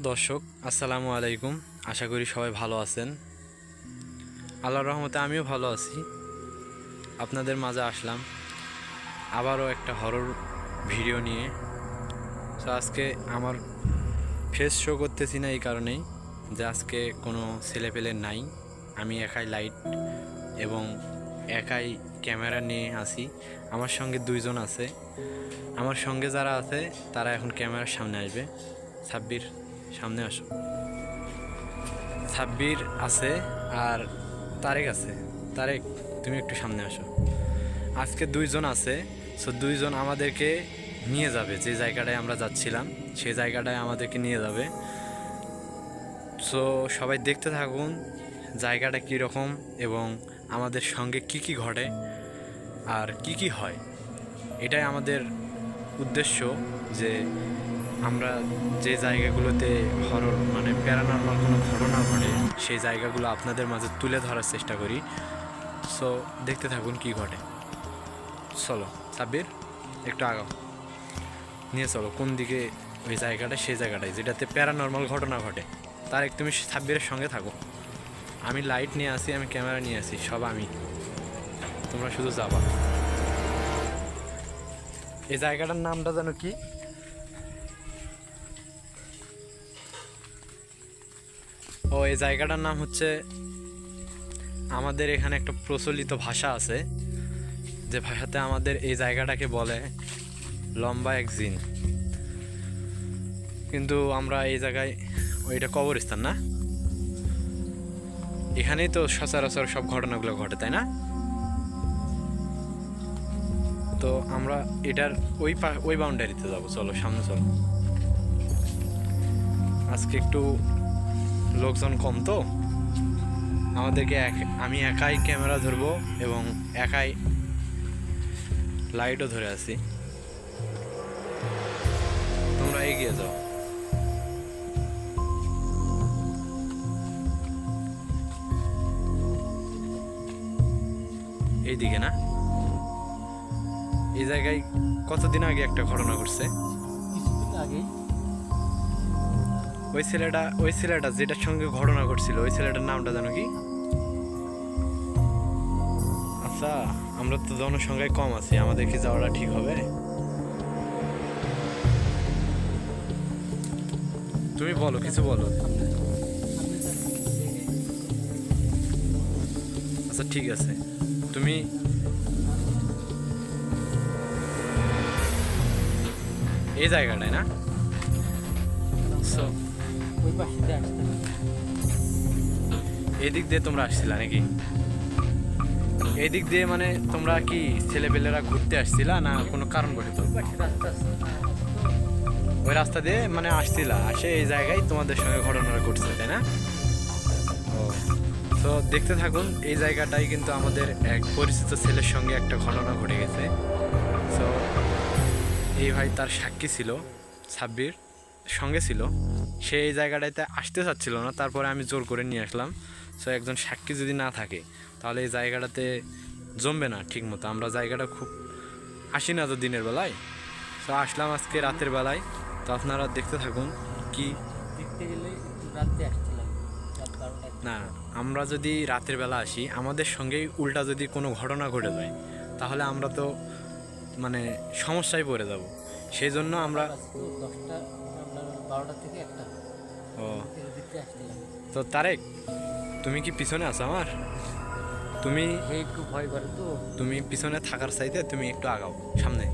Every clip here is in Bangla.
দর্শক, আসসালামু আলাইকুম। আশা করি সবাই ভালো আছেন। আল্লাহর রহমতে আমিও ভালো আছি। আপনাদের মাঝে আসলাম আবারও একটা হরর ভিডিও নিয়ে। তো আজকে আমার ফেস শো করতেছি না এই কারণেই যে আজকে কোনো ছেলেপেলে নাই। আমি একাই লাইট এবং একাই ক্যামেরা নিয়ে আসি। আমার সঙ্গে দুইজন আছে। আমার সঙ্গে যারা আছে তারা এখন ক্যামেরার সামনে আসবে। সাব্বির, সামনে আসো। সাব্বির আছে আর তারেক আছে। তারেক, তুমি একটু সামনে আসো। আজকে দুইজন আছে। সো দুইজন আমাদেরকে নিয়ে যাবে যে জায়গাটায় আমরা যাচ্ছিলাম, সেই জায়গাটায় আমাদেরকে নিয়ে যাবে। সো সবাই দেখতে থাকুন জায়গাটা কীরকম এবং আমাদের সঙ্গে কি কি ঘটে আর কি কি হয়। এটাই আমাদের উদ্দেশ্য, যে আমরা যে জায়গাগুলোতে হরর মানে প্যারানর্মাল কোনো ঘটনা ঘটে সেই জায়গাগুলো আপনাদের মাঝে তুলে ধরার চেষ্টা করি। সো দেখতে থাকুন কি ঘটে। চলো সাব্বির, একটু আগাও, নিয়ে চলো কোন দিকে ওই জায়গাটা, সেই জায়গাটায় যেটাতে প্যারানর্মাল ঘটনা ঘটে। তার এক তুমি সাব্বিরের সঙ্গে থাকো। আমি লাইট নিয়ে আসি, আমি ক্যামেরা নিয়ে আসি, সব আমি। তোমরা শুধু যাবা। এই জায়গাটার নামটা জানো কি? ও, এই জায়গাটার নাম হচ্ছে, আমাদের এখানে একটা প্রচলিত ভাষা আছে যে ভাষাতে আমাদের এই জায়গাটাকে বলে লম্বা এক জিন। কিন্তু আমরা এই জায়গায়, ওইটা কবরস্থান না, এখানেই তো সচরাচর সব ঘটনাগুলো ঘটে, তাই না? তো আমরা এটার ওই বাউন্ডারিতে যাবো। চলো সামনে চলো। আজকে একটু লোকজন কম তো আমাদেরকে আমি একাই ক্যামেরা ধরবো এবং একাই লাইটও ধরে আছি। তোমরা এগিয়ে যাও। এইদিকে না, এই জায়গায় কতদিন আগে একটা ঘটনা ঘটছে। কিছুদিন আগে ওই ছেলেটা যেটার সঙ্গে ঘটনা ঘটছিল, ওই ছেলেটার নামটা জানো কি? আচ্ছা, আমরা তো জনসংখ্যায় কম আছি, আমাদের কি যাওয়াটা ঠিক হবে? তুমি বলো, কিছু বলো। আচ্ছা ঠিক আছে, তুমি এই জায়গাটায় না? ওই পাশে দিয়ে আসতে এদিক দিয়ে তোমরা আসছিলা নাকি? এই দিক দিয়ে মানে তোমরা কি ছেলেপেলেরা ঘুরতে আসছিলা না কোনো কারণ ঘটিত? ওই পাশে রাস্তা আছে। ওই রাস্তা দিয়ে মানে আসছিলা, আসে এই জায়গায় তোমাদের সঙ্গে ঘটনাটা ঘটছে, তাই না? ও, তো দেখতে থাকুন। এই জায়গাটাই কিন্তু আমাদের এক পরিচিত ছেলের সঙ্গে একটা ঘটনা ঘটে গেছে। সো এই ভাই তার সাক্ষী ছিল, সাব্বির সঙ্গে ছিল। সে এই জায়গাটাতে আসতে চাচ্ছিল না, তারপরে আমি জোর করে নিয়ে আসলাম। সো একজন সাক্ষী যদি না থাকে তাহলে এই জায়গাটাতে জমবে না ঠিক মতো। আমরা জায়গাটা খুব আসি না তো দিনের বেলায়, তো আসলাম আজকে রাতের বেলায়। তো আপনারা দেখতে থাকুন। কি দেখতে গেলে একটু রাত্রে আসছিলাম, রাত 12টা। না, আমরা যদি রাতের বেলা আসি, আমাদের সঙ্গেই উল্টা যদি কোনো ঘটনা ঘটে যায় তাহলে আমরা তো মানে সমস্যায় পড়ে যাব। সেই জন্য আমরা 10টা, আপনার 12টা থেকে 1টা ও, দেখতে আসছিলাম। তো তারেক, তুমি কি পিছনে আছো আমার? তুমি সে একটু ভয় করে তো। তুমি পিছনে থাকার চাইতে তুমি একটু আগাও, সামনে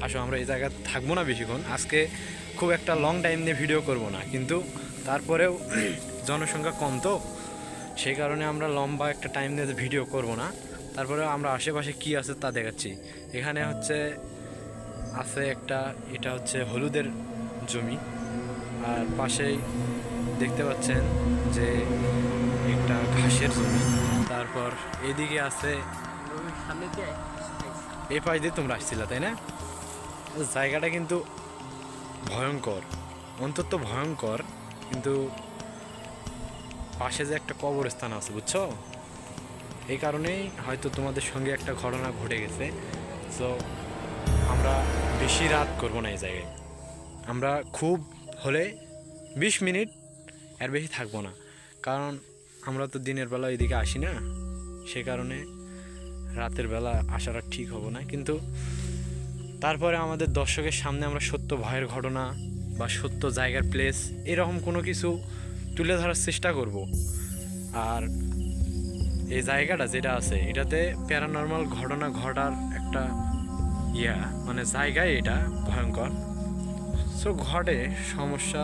আসো। আমরা এই জায়গায় থাকবো না বেশিক্ষণ। আজকে খুব একটা লং টাইম নিয়ে ভিডিও করব না, কিন্তু তারপরেও জনসংখ্যা কম তো, সেই কারণে আমরা লম্বা একটা টাইম নিয়ে ভিডিও করব না। তারপরেও আমরা আশেপাশে কি আছে তা দেখাচ্ছি। এখানে হচ্ছে আছে একটা, এটা হচ্ছে হলুদের জমি, আর পাশেই দেখতে পাচ্ছেন যে একটা ঘাসের জমি। তারপর এদিকে আছে, ওই সামনে দিয়ে এই পাশ দিয়ে তোমরা আসছিলা, তাই না? জায়গাটা কিন্তু ভয়ঙ্কর, অন্তত ভয়ঙ্কর। কিন্তু পাশে যে একটা কবরস্থান আছে, বুঝছো, এই কারণেই হয়তো তোমাদের সঙ্গে একটা ঘটনা ঘটে গেছে। সো আমরা বেশি রাত করবো না এই জায়গায়। আমরা খুব হলে 20 মিনিট, এর বেশি থাকবো না, কারণ আমরা তো দিনের বেলা এদিকে আসি না, সে কারণে রাতের বেলা আসাটা ঠিক হবো না। কিন্তু তারপরে আমাদের দর্শকের সামনে আমরা সত্য ভয়ের ঘটনা বা সত্য জায়গার প্লেস এরকম কোনো কিছু তুলে ধরার চেষ্টা করব। আর এই জায়গাটা যেটা আছে এটাতে প্যারানর্মাল ঘটনা ঘটার একটা মানে জায়গায় এটা ভয়ঙ্কর। সো ঘটে সমস্যা,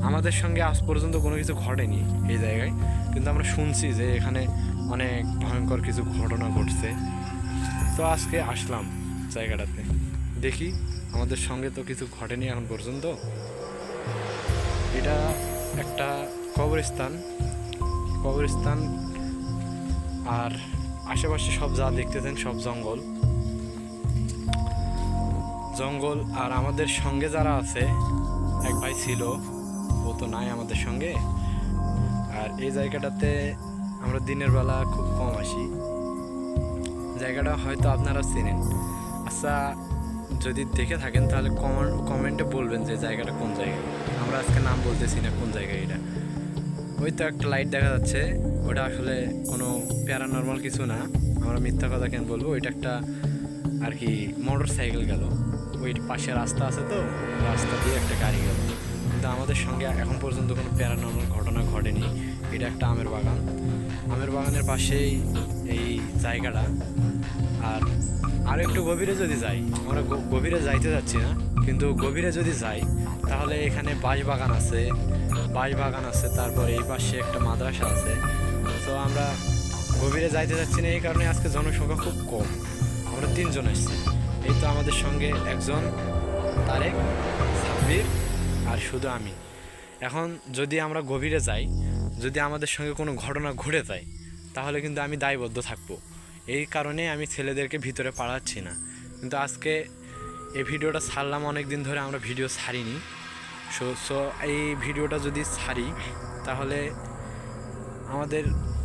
আমাদের সঙ্গে আজ পর্যন্ত কোনো কিছু ঘটেনি এই জায়গায়, কিন্তু আমরা শুনছি যে এখানে অনেক ভয়ঙ্কর কিছু ঘটনা ঘটছে। তো আজকে আসলাম জায়গাটাতে, দেখি আমাদের সঙ্গে তো কিছু ঘটেনি এখন পর্যন্ত। এটা একটা কবরস্থান আর আশেপাশে সব যা দেখতেছেন সব জঙ্গল। আর আমাদের সঙ্গে যারা আছে, এক ভাই ছিল, ও তো নাই আমাদের সঙ্গে। আর এই জায়গাটাতে আমরা দিনের বেলা খুব কম আসি, জায়গাটা হয়তো আপনারা চেনেন। আচ্ছা, যদি দেখে থাকেন তাহলে কমেন্টে বলবেন যে জায়গাটা কোন জায়গায়। আমরা আজকে নাম বলতেছি না কোন জায়গায় এটা। ওই তো একটা লাইট দেখা যাচ্ছে, ওটা আসলে কোনো প্যারানর্মাল কিছু না, আমরা মিথ্যা কথা কেন বলবো। ওইটা একটা আর কি মোটর সাইকেল গেল, ওই পাশে রাস্তা আছে তো, রাস্তা দিয়ে একটা গাড়ি গেল। কিন্তু আমাদের সঙ্গে এখন পর্যন্ত কোনো প্যারানর্মাল ঘটনা ঘটেনি। এটা একটা আমের বাগানের পাশেই এই জায়গাটা। আর একটু গভীরে যদি যাই, আমরা গভীরে যাইতে যাচ্ছি না, কিন্তু গভীরে যদি যাই তাহলে এখানে বাঁশবাগান আছে, তারপরে এই পাশে একটা মাদ্রাসা আছে। তো আমরা গভীরে যাইতে যাচ্ছি না, এই কারণে আজকে জনসংখ্যা খুব কম, আমরা 3 জন আসছি। এই তো আমাদের সঙ্গে একজন তারেক, সাব্বির আর শুধু আমি। এখন যদি আমরা গভীরে যাই, যদি আমাদের সঙ্গে কোনো ঘটনা ঘটে যায় তাহলে কিন্তু আমি দায়বদ্ধ থাকবো। এই কারণে আমি ছেলেদেরকে ভিতরে পাঠাচ্ছি না। কিন্তু আজকে এই ভিডিওটা ছাড়লাম, অনেক দিন ধরে আমরা ভিডিও ছাড়িনি। সো এই ভিডিওটা যদি ছাড়ি তাহলে আমাদের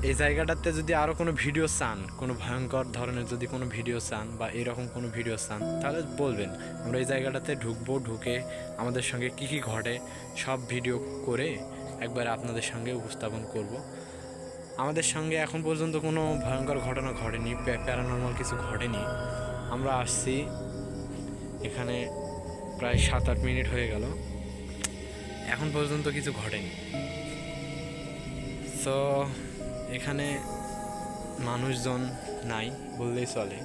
এই জায়গাটাতে যদি আরও কোনো ভিডিও চান, কোনো ভয়ঙ্কর ধরনের যদি কোনো ভিডিও চান বা এরকম কোনো ভিডিও চান তাহলে বলবেন। আমরা এই জায়গাটাতে ঢুকে আমাদের সঙ্গে কী কী ঘটে সব ভিডিও করে একবার আপনাদের সঙ্গে উপস্থাপন করব। আমাদের সঙ্গে এখন পর্যন্ত কোনো ভয়ঙ্কর ঘটনা ঘটেনি, প্যারানর্মাল কিছু ঘটেনি। আমরা আসছি এখানে প্রায় 7-8 মিনিট হয়ে গেল, এখন পর্যন্ত কিছু ঘটেনি। তো এখানে মানুষজন নাই বললেই চলে।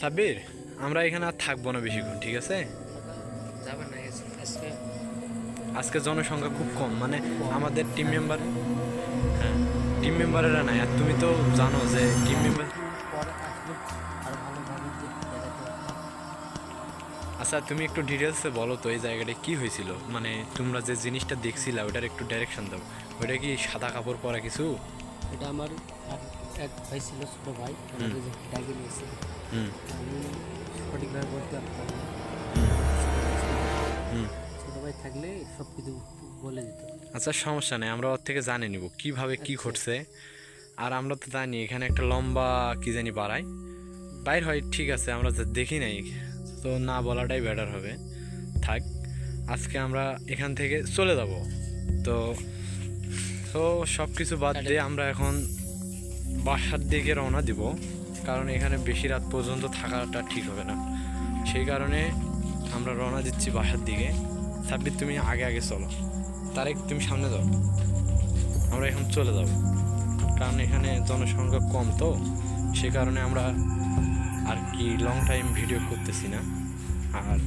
সাব্বির, আমরা এখানে আর থাকবো না বেশিক্ষণ, ঠিক আছে? যাবেন না আজকে জনসংখ্যা খুব কম, মানে আমাদের টিম মেম্বারেরা নাই। আর তুমি তো জানো যে টিম মেম্বার। পরে আসলে আরো ভালোভাবে দেখাতে হবে। আচ্ছা, তুমি একটু ডিটেলসে বলো তো এই জায়গাটায় কি হয়েছিল, মানে তোমরা যে জিনিসটা দেখছিলা ওটার একটু ডাইরেকশন দাও। ওইটা কি সাদা কাপড় পরা কিছু? এটা আমার এক ভাই ছিল, ছোটো ভাই, আমাকে যে ডাকে নিয়েছে। আমি সঠিকভাবে বলতে পারতাম না। ছোটো ভাই থাকলে সব কিছু বলে দিত। আচ্ছা, সমস্যা নেই, আমরা ওর থেকে জানে নিব কিভাবে কি ঘটছে। আর আমরা তো জানি এখানে একটা লম্বা কি জানি বাইর হয়, ঠিক আছে, আমরা দেখি নাই, তো না বলাটাই বেটার হবে। থাক, আজকে আমরা এখান থেকে চলে যাব। তো সব কিছু বাদ দিয়ে আমরা এখন বাসার দিকে রওনা দিব, কারণ এখানে বেশি রাত পর্যন্ত থাকাটা ঠিক হবে না। সেই কারণে আমরা রওনা দিচ্ছি বাসার দিকে। সাব্বির, তুমি আগে চলো, তারেক তুমি সামনে যাও, আমরা এখন চলে যাব। কারণ এখানে জনসংখ্যা কম, তো সে কারণে আমরা আর কি লং টাইম ভিডিও করতেছি না। আর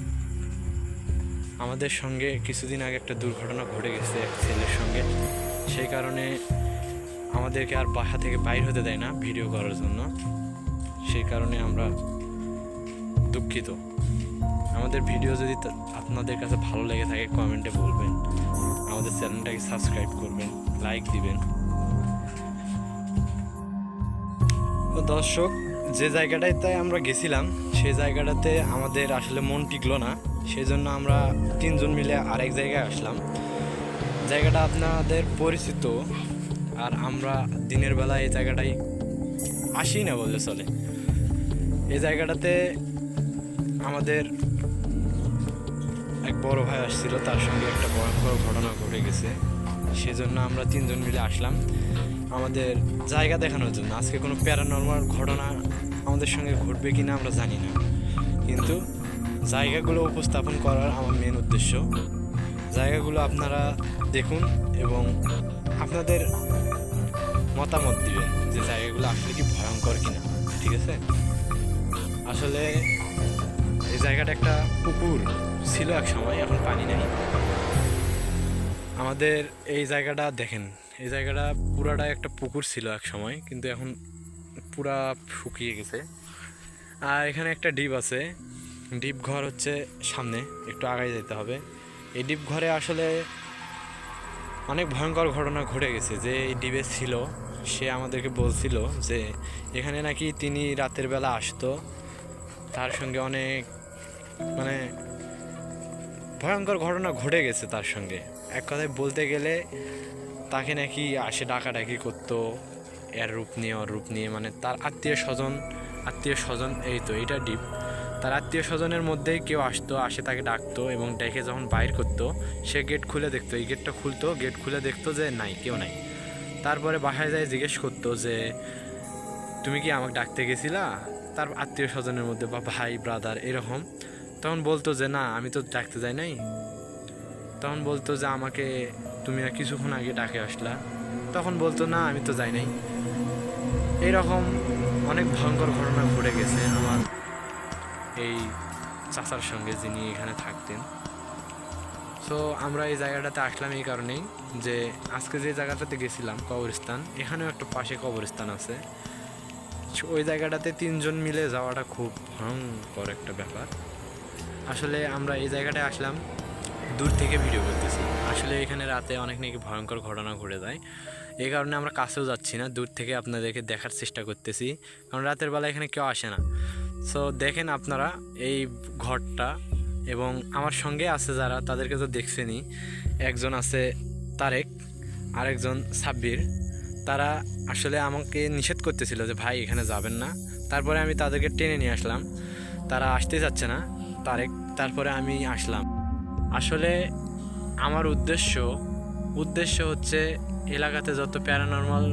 আমাদের সঙ্গে কিছুদিন আগে একটা দুর্ঘটনা ঘটে গেছে এক ছেলের সঙ্গে, সেই কারণে আমাদেরকে আর বাসা থেকে বাইর হতে দেয় না ভিডিও করার জন্য। সেই কারণে আমরা দুঃখিত। আমাদের ভিডিও যদি আপনাদের কাছে ভালো লেগে থাকে কমেন্টে বলবেন, আমাদের চ্যানেলটাকে সাবস্ক্রাইব করবেন, লাইক দিবেন। তো দর্শক, যে জায়গাটাতে আমরা গেছিলাম সেই জায়গাটাতে আমাদের আসলে মন টিকলো না, সেই জন্য আমরা 3 জন মিলে আরেক জায়গায় আসলাম। জায়গাটা আপনাদের পরিচিত, আর আমরা দিনের বেলা এই জায়গাটায় আসি না বললে চলে। এই জায়গাটাতে আমাদের এক বড় ভাই আসছিল, তার সঙ্গে একটা ভয়ঙ্কর ঘটনা ঘটে গেছে। সেজন্য আমরা তিনজন মিলে আসলাম আমাদের জায়গা দেখানোর জন্য। আজকে কোনো প্যারানর্মাল ঘটনা আমাদের সঙ্গে ঘটবে কি না আমরা জানি না, কিন্তু জায়গাগুলো উপস্থাপন করার আমার মেন উদ্দেশ্য। জায়গাগুলো আপনারা দেখুন এবং আপনাদের মতামত দিবেন যে জায়গাগুলো আসলে কি ভয়ঙ্কর কিনা, ঠিক আছে? আসলে এই জায়গাটা একটা পুকুর ছিল এক সময়, এখন পানি নেই। আমাদের এই জায়গাটা দেখেন, এই জায়গাটা পুরাটা একটা পুকুর ছিল এক সময়, কিন্তু এখন পুরা শুকিয়ে গেছে। আর এখানে একটা ডিপ আছে, ডিপ ঘর হচ্ছে সামনে, একটু আগায় যেতে হবে। এই ডিপ ঘরে আসলে অনেক ভয়ঙ্কর ঘটনা ঘটে গেছে। যে এই ডিপে ছিল সে আমাদেরকে বলছিল যে এখানে নাকি তিনি রাতের বেলা আসতো, তার সঙ্গে অনেক মানে ভয়ঙ্কর ঘটনা ঘটে গেছে তার সঙ্গে। এক কথায় বলতে গেলে তাকে নাকি আসে ডাকাডাকি করতো, এর রূপ নিয়ে ওর রূপ নিয়ে, মানে তার আত্মীয় স্বজন এই তো এটা ডিপ, তার আত্মীয় স্বজনের মধ্যেই কেউ আসতো, আসে তাকে ডাকতো এবং ডেকে যখন বাইর করতো সে গেট খুলে দেখতো, এই গেটটা খুলতো, গেট খুলে দেখতো যে নাই, কেউ নাই। তারপরে বাসায় যায় জিজ্ঞেস করতো যে তুমি কি আমাকে ডাকতে গেছিলা, তার আত্মীয় স্বজনের মধ্যে বা ভাই ব্রাদার এরকম। তখন বলতো যে না আমি তো ডাকতে যাই নাই। তখন বলতো যে আমাকে তুমি না কিছুক্ষণ আগে ডাকে আসলা, তখন বলতো না আমি তো যাই নাই। এরকম অনেক ভয়ঙ্কর ঘটনা ঘটে গেছে আমার এই চাচার সঙ্গে, যিনি এখানে থাকতেন। সো আমরা এই জায়গাটাতে আসলাম এই কারণেই যে আজকে যে জায়গাটাতে গেছিলাম কবরস্থান, এখানেও একটা পাশে কবরস্থান আছে। ওই জায়গাটাতে তিনজন মিলে যাওয়াটা খুব ভয়ঙ্কর একটা ব্যাপার। আসলে আমরা এই জায়গাটায় আসলাম দূর থেকে ভিডিও করতেছি। আসলে এখানে রাতে অনেক নাকি ভয়ঙ্কর ঘটনা ঘটে যায়, এই কারণে আমরা কাছেও যাচ্ছি না, দূর থেকে আপনাদেরকে দেখার চেষ্টা করতেছি, কারণ রাতের বেলা এখানে কেউ আসে না। সো দেখেন আপনারা এই ঘরটা, এবং আমার সঙ্গে আছে যারা তাদেরকে তো দেখছেনই। একজন আছে তারেক, আরেকজন সাব্বির। তারা আসলে আমাকে নিষেধ করতেছিল যে ভাই এখানে যাবেন না, তারপরে আমি তাদেরকে টেনে নিয়ে আসলাম। তারা আসতে যাচ্ছে না তারেক, তারপরে আমি আসলাম। আসলে আমার উদ্দেশ্য হচ্ছে এলাকাতে যত প্যারানর্মাল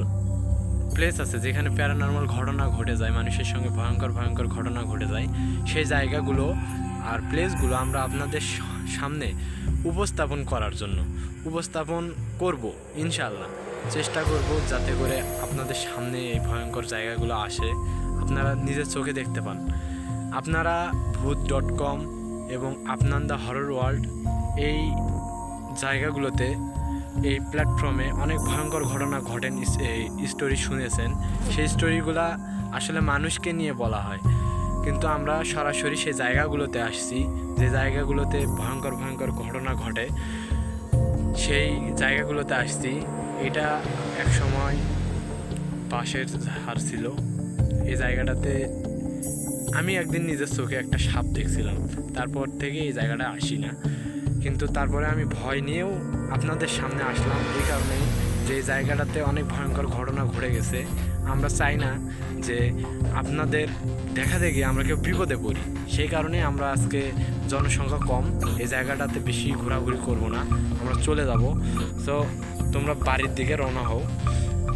প্লেস আছে, যেখানে প্যারানর্মাল ঘটনা ঘটে যায়, মানুষের সঙ্গে ভয়ঙ্কর ঘটনা ঘটে যায়, সেই জায়গাগুলো আর প্লেসগুলো আমরা আপনাদের সামনে উপস্থাপন করার জন্য উপস্থাপন করব ইনশাআল্লাহ। চেষ্টা করব যাতে করে আপনাদের সামনে এই ভয়ঙ্কর জায়গাগুলো আসে, আপনারা নিজের চোখে দেখতে পান। আপনারা ভূত.com এবং আপনার দ্য হরর ওয়ার্ল্ড এই জায়গাগুলোতে, এই প্ল্যাটফর্মে অনেক ভয়ঙ্কর ঘটনা ঘটেন স্টোরি শুনেছেন। সেই স্টোরিগুলা আসলে মানুষকে নিয়ে বলা হয়, কিন্তু আমরা সরাসরি সেই জায়গাগুলোতে আসছি, যে জায়গাগুলোতে ভয়ঙ্কর ঘটনা ঘটে সেই জায়গাগুলোতে আসছি। এটা এক সময় বাঁশের ঝাড় ছিল। এই জায়গাটাতে আমি একদিন নিজের চোখে একটা সাপ দেখছিলাম, তারপর থেকে এই জায়গাটা আসি না। কিন্তু তারপরে আমি ভয় নিয়েও আপনাদের সামনে আসলাম এই কারণেই যে জায়গাটাতে অনেক ভয়ঙ্কর ঘটনা ঘটে গেছে। আমরা চাই না যে আপনাদের দেখা দেখি আমরা কেউ বিপদে পড়ি, সেই কারণে আমরা আজকে জনসংখ্যা কম, এই জায়গাটাতে বেশি ঘোরাঘুরি করব না, আমরা চলে যাব। তো তোমরা বাড়ির দিকে রওনা হও,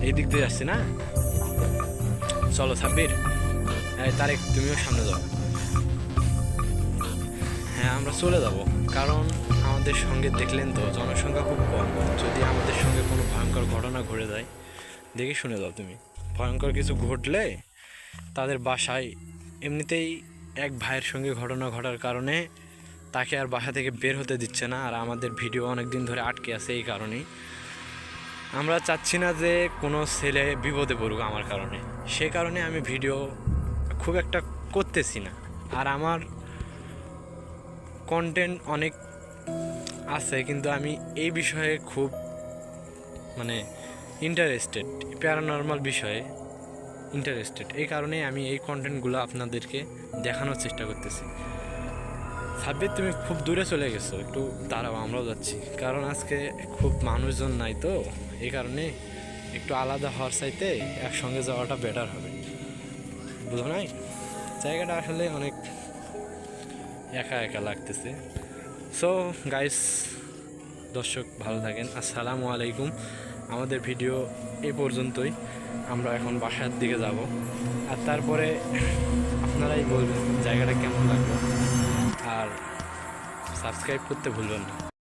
এই দিক দিয়ে যাচ্ছি না, চলো সাব্বির, তারেক তুমিও সামনে যাও। হ্যাঁ আমরা চলে যাব, কারণ আমাদের সঙ্গে দেখলেন তো জনসংখ্যা খুব কম। যদি আমাদের সঙ্গে কোনো ভয়ঙ্কর ঘটনা ঘটে যায়, দেখে শুনে যাও তুমি। ভয়ঙ্কর কিছু ঘটলে তাদের বাসায় এমনিতেই এক ভাইয়ের সঙ্গে ঘটনা ঘটার কারণে তাকে আর বাসা থেকে বের হতে দিচ্ছে না, আর আমাদের ভিডিও অনেক দিন ধরে আটকে আছে। এই কারণেই আমরা চাচ্ছি না যে কোনো ছেলে বিপদে পড়ুক আমার কারণে, সে কারণে আমি ভিডিও খুব একটা করতেছি না। আর আমার কন্টেন্ট অনেক আছে, কিন্তু আমি এই বিষয়ে খুব মানে ইন্টারেস্টেড, প্যারানর্মাল বিষয়ে ইন্টারেস্টেড, এই কারণে আমি এই কন্টেন্টগুলো আপনাদেরকে দেখানোর চেষ্টা করতেছি। সাব্বির তুমি খুব দূরে চলে গেছো, একটু দাঁড়াও আমরাও যাচ্ছি, কারণ আজকে খুব মানুষজন নাই তো, এই কারণে একটু আলাদা হওয়ার চাইতে একসঙ্গে যাওয়াটা বেটার হবে, বুঝো নাই? জায়গাটা আসলে অনেক একা লাগতেছে। সো গাইস, দর্শক ভালো থাকেন, আসসালামু আলাইকুম। আমাদের ভিডিও এই পর্যন্তই। আমরা এখন বাসার দিকে যাব, আর তারপরে আপনারাই বলবেন জায়গাটা কেমন লাগলো, আর সাবস্ক্রাইব করতে ভুলবেন না।